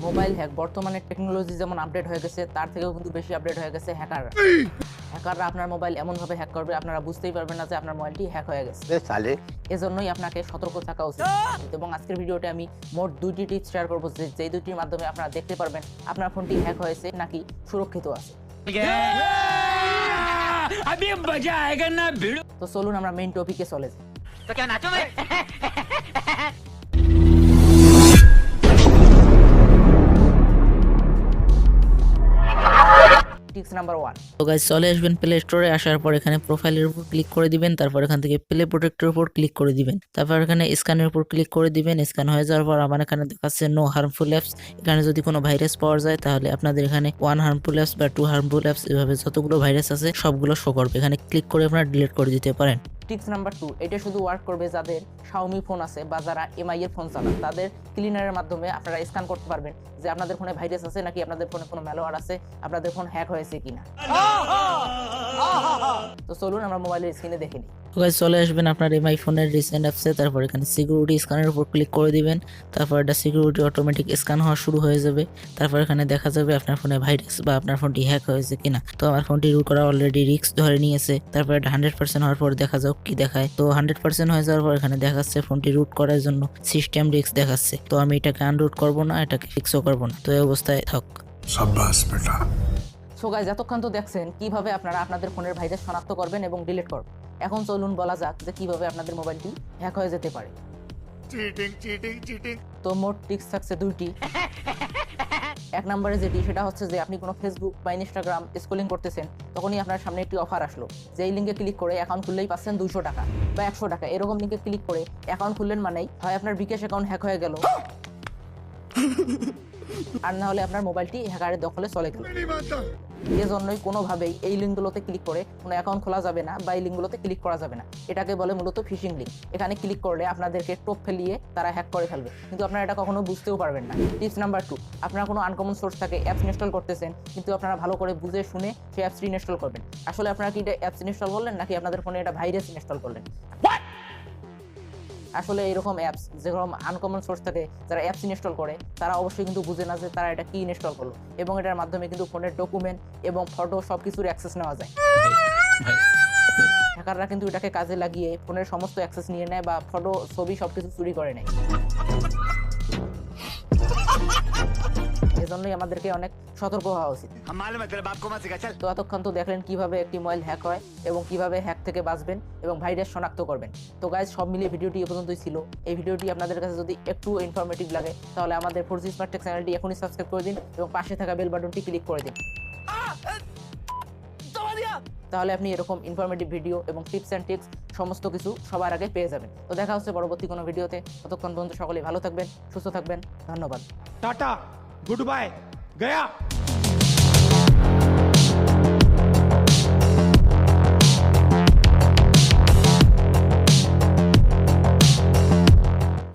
Mobile hack বর্তমানে technology যেমন update হয়ে গেছে তার থেকেও কিন্তু বেশি আপডেট হয়ে গেছে হ্যাকাররা আপনার মোবাইল এমন ভাবে হ্যাক করবে আপনারা বুঝতেই পারবেন না যে আপনার মোবাইলটি হ্যাক হয়ে গেছে। এজন্যই আপনাকে সতর্ক থাকা উচিত। এবং আজকের ভিডিওতে আমি মোট 2টি টিপস শেয়ার করব যেই দুটির মাধ্যমে আপনারা দেখতে পারবেন আপনার ফোনটি হ্যাক হয়েছে নাকি সুরক্ষিত আছে। তো চলুন আমরা মেইন টপিকে চলে যাই। Tips number 1। তো গাইস চলে আসবেন প্লে স্টোরে, আসার পর এখানে প্রোফাইলের উপর ক্লিক করে দিবেন, তারপর এখান থেকে প্লে প্রোটেক্টর উপর ক্লিক করে দিবেন, তারপর এখানে স্ক্যানের উপর ক্লিক করে দিবেন। স্ক্যান হয়ে যাওয়ার পর আমার এখানে দেখাচ্ছে নো হার্মফুল অ্যাপস। এখানে যদি কোনো ভাইরাস পাওয়া যায় তাহলে আপনাদের এখানে 1 হার্মফুল অ্যাপস বা 2 হার্মফুল অ্যাপস এভাবে যতগুলো ভাইরাস আছে সবগুলো শো করবে। এখানে ক্লিক করে আপনারা ডিলিট করে দিতে পারেন। টিপস নাম্বার 2, এটা শুধু ওয়ার্ক করবে যাদের Xiaomi ফোন আছে বা যারা MI এর ফোন চালান। তাদের ক্লিনারের মাধ্যমে আপনারা স্ক্যান করতে পারবেন যে আপনাদের ফোনে ভাইরাস আছে নাকি আপনাদের ফোনে কোনো ম্যালওয়্যার আছে, আপনাদের ফোন হ্যাক হয়েছে কিনা। তো চলুন আমরা মোবাইলের স্ক্রিনে দেখে নিই। তো গাইস চলে আসবেন আপনার MI ফোনের রিসেন্ট অ্যাপসে, তারপর এখানে সিকিউরিটি স্ক্যানের উপর ক্লিক করে দিবেন, তারপর এটা সিকিউরিটি অটোমেটিক স্ক্যান হওয়া শুরু হয়ে যাবে। তারপর এখানে দেখা যাবে আপনার ফোনে ভাইরাস বা আপনার ফোনটি হ্যাক হয়েছে কিনা। তো আমার ফোনটি রুট করা অলরেডি রিস্ক ধরে নিয়েছে। তারপর এটা 100% হওয়ার পর দেখা যাক কি দেখায়। তো 100% হয়ে যাওয়ার পর এখানে দেখাচ্ছে ফোনটি রুট করার জন্য সিস্টেম রিস্ক দেখাচ্ছে। তো আমি এটাকে আনরুট করব না, এটাকে ফিক্সও করব না। তো এই অবস্থায় থাক। শাবাশ বেটা। সো গাইস এতক্ষণ তো দেখছেন কিভাবে আপনারা আপনাদের ফোনের ভাইরাস শনাক্ত করবেন এবং ডিলিট করবেন। এখন চলুন বলা যাক যে কিভাবে আপনাদের মোবাইলটি হ্যাক হয়ে যেতে পারে। তো মোট টিপস থাকছে 2টি। এক নম্বরে যেটি সেটা হচ্ছে যে আপনি কোনো ফেসবুক বা ইনস্টাগ্রাম স্ক্রলিং করতেছেন, তখনই আপনার সামনে একটি অফার আসলো যে এই লিঙ্কে ক্লিক করে অ্যাকাউন্ট খুললেই পাচ্ছেন 200 টাকা বা 100 টাকা। এরকম লিঙ্কে ক্লিক করে অ্যাকাউন্ট খুললেন মানেই হয় আপনার বিকাশ অ্যাকাউন্ট হ্যাক হয়ে গেল, আর না হলে আপনার মোবাইলটি হ্যাকারের দখলে চলে গেল। এজন্যই কোনোভাবেই এই লিঙ্কগুলোতে ক্লিক করে কোনো অ্যাকাউন্ট খোলা যাবে না বা এই লিঙ্কগুলোতে ক্লিক করা যাবে না। এটাকে বলে মূলত ফিশিং লিঙ্ক। এখানে ক্লিক করলে আপনাদেরকে টোপ ফেলিয়ে তারা হ্যাক করে ফেলবে, কিন্তু আপনারা এটা কখনো বুঝতেও পারবেন না। টিপস নাম্বার 2, আপনারা কোনো আনকমন সোর্স থেকে অ্যাপস ইনস্টল করতেছেন, কিন্তু আপনারা ভালো করে বুঝে শুনে সেই অ্যাপসটি ইনস্টল করবেন। আসলে আপনারা কি এটা অ্যাপস ইনস্টল করলেন নাকি আপনাদের ফোনে এটা ভাইরাস ইনস্টল করলেন। আসলে এরকম অ্যাপস যেরকম আনকমন সোর্স থেকে যারা অ্যাপস ইনস্টল করে তারা অবশ্যই কিন্তু বুঝে না যে তারা এটা কি ইনস্টল করলো, এবং এটার মাধ্যমে কিন্তু ফোনের ডকুমেন্ট এবং ফটো সব কিছুর অ্যাক্সেস নেওয়া যায়। হ্যাকাররা কিন্তু এটাকে কাজে লাগিয়ে ফোনের সমস্ত অ্যাক্সেস নিয়ে নেয় বা ফটো ছবি সবকিছু চুরি করে নেয়। এজন্যই আমাদেরকে অনেক সতর্ক হওয়া উচিত। তো এতক্ষণ তো দেখলেন কিভাবে একটি মোবাইল হ্যাক হয় এবং কিভাবে হ্যাক থেকে বাঁচবেন এবং ভাইরাস শনাক্ত করবেন। তো গাইজ সব মিলিয়ে ভিডিওটি এ পর্যন্তই ছিল। এই ভিডিওটি আপনাদের কাছে যদি একটু ইনফরমেটিভ লাগে তাহলে আমাদের 4G Smart Tech চ্যানেলটি এখনই সাবস্ক্রাইব করে দিন এবং পাশে থাকা বেল বাটনটি ক্লিক করে দিন। তাহলে আপনি এরকম ইনফরমেটিভ ভিডিও এবং টিপস অ্যান্ড ট্রিক্স সমস্ত কিছু সবার আগে পেয়ে যাবেন। তো দেখা হচ্ছে পরবর্তী কোনো ভিডিওতে। ততক্ষণ পর্যন্ত সকলেই ভালো থাকবেন, সুস্থ থাকবেন। ধন্যবাদ। Tata, good bye, Gaya.